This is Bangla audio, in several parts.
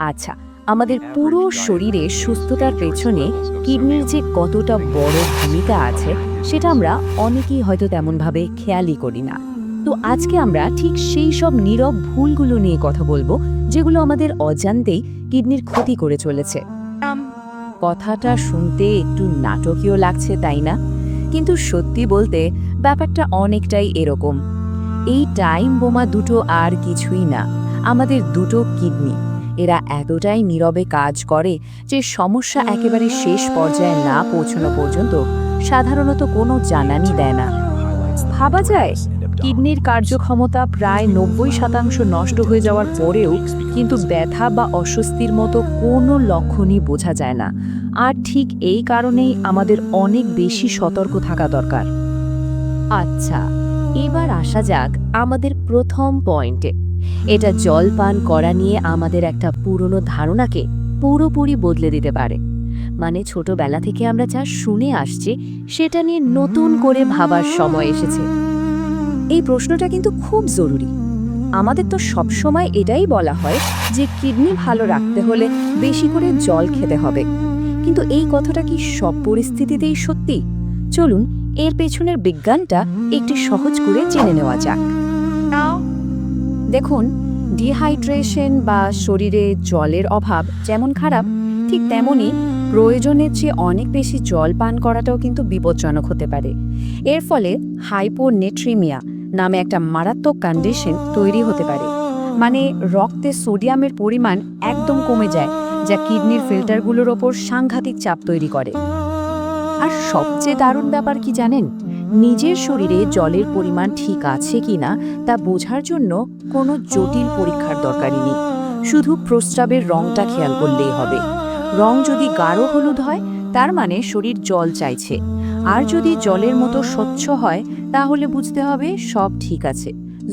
আচ্ছা, আমাদের পুরো শরীরে সুস্থতার পেছনে কিডনির যে কতটা বড় ভূমিকা আছে সেটা আমরা অনেকেই হয়তো তেমনভাবে খেয়ালই করি না। তো আজকে আমরা ঠিক সেই সব নীরব ভুলগুলো নিয়ে কথা বলবো যেগুলো আমাদের অজান্তেই কিডনির ক্ষতি করে চলেছে। কথাটা শুনতে একটু নাটকীয় লাগছে, তাই না? কিন্তু সত্যি বলতে ব্যাপারটা অনেকটাই এরকম। এই টাইম বোমা দুটো আর কিছুই না, আমাদের দুটো কিডনি। এরা এতটাই নীরবে কাজ করে যে সমস্যা একেবারে শেষ পর্যায়ে না পৌঁছানো পর্যন্ত সাধারণত কোনো জানানি দেয় না। ভাবা যায়, কিডনির কার্যক্ষমতা প্রায় ৯০% নষ্ট হয়ে যাওয়ার পরেও কিন্তু ব্যথা বা অস্বস্তির মতো কোনো লক্ষণই বোঝা যায় না। আর ঠিক এই কারণেই আমাদের অনেক বেশি সতর্ক থাকা দরকার। আচ্ছা, এবার আসা যাক আমাদের প্রথম পয়েন্টে। এটা জল পান করা নিয়ে আমাদের একটা পুরনো ধারণাকে পুরোপুরি বদলে দিতে পারে। মানে ছোটবেলা থেকে আমরা যা শুনে আসছি সেটা নিয়ে নতুন করে ভাবার সময় এসেছে। এই প্রশ্নটা কিন্তু খুব জরুরি। আমাদের তো সবসময় এটাই বলা হয় যে কিডনি ভালো রাখতে হলে বেশি করে জল খেতে হবে, কিন্তু এই কথাটা কি সব পরিস্থিতিতেই সত্যি? চলুন এর পেছনের বিজ্ঞানটা একটু সহজ করে জেনে নেওয়া যাক। দেখুন, ডিহাইড্রেশন বা শরীরে জলের অভাব যেমন খারাপ, ঠিক তেমনি প্রয়োজনের চেয়ে অনেক বেশি জল পান করাটাও কিন্তু বিপজ্জনক হতে পারে। এর ফলে হাইপোনেট্রিমিয়া নামে একটা মারাত্মক কন্ডিশন তৈরি হতে পারে। মানে রক্তে সোডিয়ামের পরিমাণ একদম কমে যায়, যা কিডনির ফিল্টারগুলোর ওপর সাংঘাতিক চাপ তৈরি করে। আর সবচেয়ে দারুণ ব্যাপার কি জানেন? নিজের শরীরে জলের পরিমাণ ঠিক আছে কিনা তা বোঝার জন্য কোনো জটিল পরীক্ষার দরকারই নেই। শুধু প্রস্রাবের রংটা খেয়াল করলেই হবে। রং যদি গাঢ় হলুদ হয় তার মানে শরীর জল চাইছে, আর যদি জলের মতো স্বচ্ছ হয় তাহলে বুঝতে হবে সব ঠিক আছে।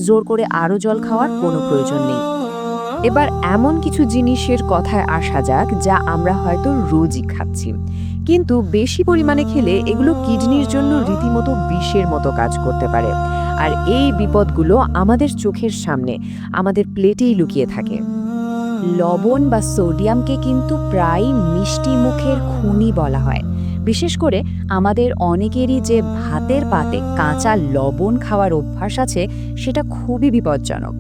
জোর করে আরও জল খাওয়ার কোনো প্রয়োজন নেই। এবার এমন কিছু জিনিসের কথায় আসা যাক যা আমরা হয়তো রোজই খাচ্ছি, কিন্তু বেশি পরিমাণে খেলে এগুলো কিডনির জন্য রীতিমতো বিষের মতো কাজ করতে পারে। আর এই বিপদগুলো আমাদের চোখের সামনে, আমাদের প্লেটেই লুকিয়ে থাকে। লবণ বা সোডিয়ামকে কিন্তু প্রায় মিষ্টি মুখের খুনি বলা হয়। বিশেষ করে আমাদের অনেকেরই যে ভাতের পাতে কাঁচা লবণ খাওয়ার অভ্যাস আছে সেটা খুবই বিপজ্জনক।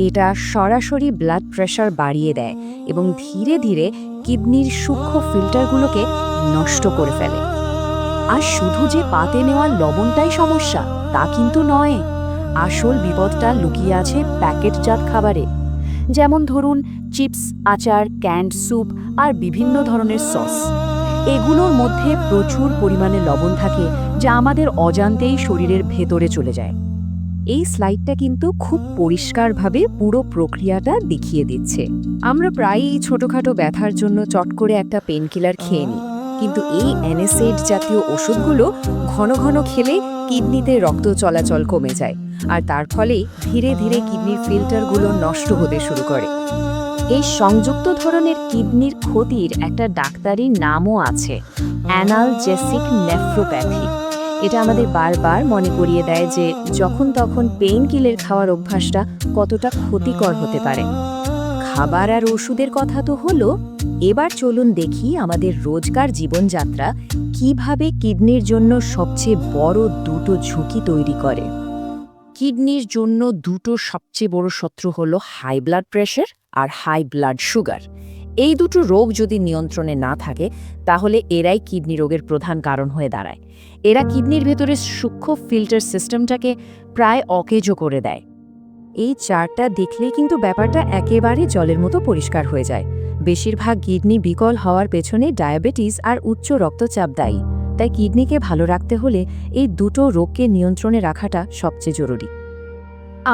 এটা সরাসরি ব্লাড প্রেশার বাড়িয়ে দেয় এবং ধীরে ধীরে কিডনির সূক্ষ্ম ফিল্টারগুলোকে নষ্ট করে ফেলে। আর শুধু যে পাতে নেওয়া লবণটাই সমস্যা তা কিন্তু নয়। আসল বিপদটা লুকিয়ে আছে প্যাকেটজাত খাবারে। যেমন ধরুন চিপস, আচার, ক্যান্ড স্যুপ আর বিভিন্ন ধরনের সস। এগুলোর মধ্যে প্রচুর পরিমাণে লবণ থাকে যা আমাদের অজান্তেই শরীরের ভেতরে চলে যায়। এই স্লাইডটা কিন্তু খুব পরিষ্কারভাবে পুরো প্রক্রিয়াটা দেখিয়ে দিচ্ছে। আমরা প্রায়ই ছোটখাটো ব্যথার জন্য চট করে একটা পেনকিলার খেয়ে নিই, কিন্তু এই অ্যানেসেড জাতীয় ওষুধগুলো ঘন ঘন খেলে কিডনিতে রক্ত চলাচল কমে যায়, আর তার ফলে ধীরে ধীরে কিডনির ফিল্টারগুলো নষ্ট হতে শুরু করে। এই সংযুক্ত ধরনের কিডনির ক্ষতির একটা ডাক্তারি নামও আছে, অ্যানালজেসিক নেফ্রোপ্যাথি। এটা আমাদের বারবার মনে করিয়ে দেয় যে যখন তখন পেইন কিলার খাওয়ার অভ্যাসটা কতটা ক্ষতিকর হতে পারে। খাবার আর ওষুধের কথা তো হলো, এবার চলুন দেখি আমাদের রোজকার জীবনযাত্রা কিভাবে কিডনির জন্য সবচেয়ে বড় দুটো ঝুঁকি তৈরি করে। কিডনির জন্য দুটো সবচেয়ে বড় শত্রু হলো হাই ব্লাড প্রেশার আর হাই ব্লাড সুগার। এই দুটো রোগ যদি নিয়ন্ত্রণে না থাকে তাহলে এরাই কিডনি রোগের প্রধান কারণ হয়ে দাঁড়ায়। এরা কিডনির ভেতরে সূক্ষ্ম ফিল্টার সিস্টেমটাকে প্রায় অকেজো করে দেয়। এই চার্টটা দেখলেই কিন্তু ব্যাপারটা একেবারে জলের মতো পরিষ্কার হয়ে যায়। বেশিরভাগ কিডনি বিকল হওয়ার পেছনে ডায়াবেটিস আর উচ্চ রক্তচাপ দায়ী। তাই কিডনিকে ভালো রাখতে হলে এই দুটো রোগকে নিয়ন্ত্রণে রাখাটা সবচেয়ে জরুরি।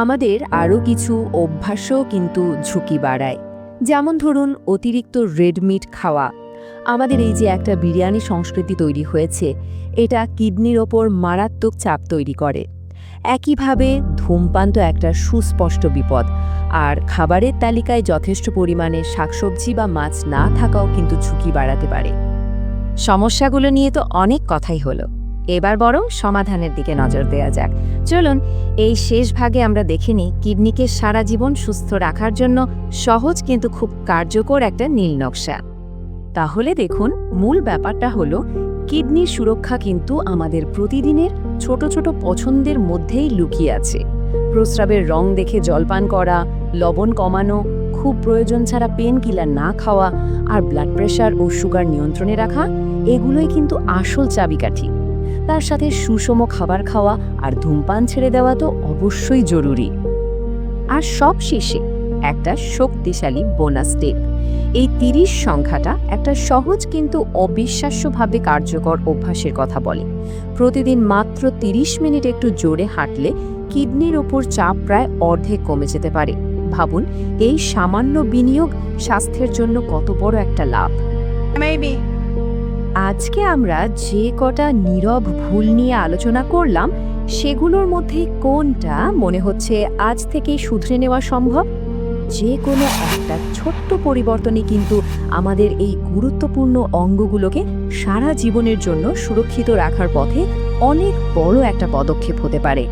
আমাদের আরও কিছু অভ্যাসও কিন্তু ঝুঁকি বাড়ায়। যেমন ধরুন অতিরিক্ত রেড মিট খাওয়া। আমাদের এই যে একটা বিরিয়ানি সংস্কৃতি তৈরি হয়েছে, এটা কিডনির ওপর মারাত্মক চাপ তৈরি করে। একইভাবে ধূমপান তো একটা সুস্পষ্ট বিপদ, আর খাবারের তালিকায় যথেষ্ট পরিমাণে শাকসবজি বা মাছ না থাকাও কিন্তু ঝুঁকি বাড়াতে পারে। সমস্যাগুলো নিয়ে তো অনেক কথাই হলো, এবার বরং সমাধানের দিকে নজর দেওয়া যাক। চলুন এই শেষ ভাগে আমরা দেখে নিই কিডনিকে সারা জীবন সুস্থ রাখার জন্য সহজ কিন্তু খুব কার্যকর একটা নীল নকশা। তাহলে দেখুন, মূল ব্যাপারটা হলো কিডনির সুরক্ষা কিন্তু আমাদের প্রতিদিনের ছোট ছোট পছন্দের মধ্যেই লুকিয়ে আছে। প্রস্রাবের রং দেখে জলপান করা, লবণ কমানো, খুব প্রয়োজন ছাড়া পেন কিলার না খাওয়া, আর ব্লাড প্রেশার ও সুগার নিয়ন্ত্রণে রাখা, এগুলোই কিন্তু আসল চাবিকাঠি। তার সাথে সুষম খাবার খাওয়া আর ধূমপান ছেড়ে দেওয়া তো অবশ্যই জরুরি। আর সব শেষে একটা শক্তিশালী বোনাস টিপ। এই ৩০ সংখ্যাটা একটা সহজ কিন্তু অবিশ্বাস্যভাবে কার্যকর অভ্যাসের কথা বলে। প্রতিদিন মাত্র ৩০ মিনিট একটু জোরে হাঁটলে কিডনির ওপর চাপ প্রায় অর্ধেক কমে যেতে পারে। ভাবুন, এই সামান্য বিনিয়োগ স্বাস্থ্যের জন্য কত বড় একটা লাভ। আজকে আমরা যে কটা নীরব ভুল নিয়ে আলোচনা করলাম, সেগুলোর মধ্যে কোনটা মনে হচ্ছে আজ থেকেই শুধরে নেওয়া সম্ভব? যে কোনো একটা ছোট্ট পরিবর্তনই কিন্তু আমাদের এই গুরুত্বপূর্ণ অঙ্গগুলোকে সারা জীবনের জন্য সুরক্ষিত রাখার পথে অনেক বড় একটা পদক্ষেপ হতে পারে।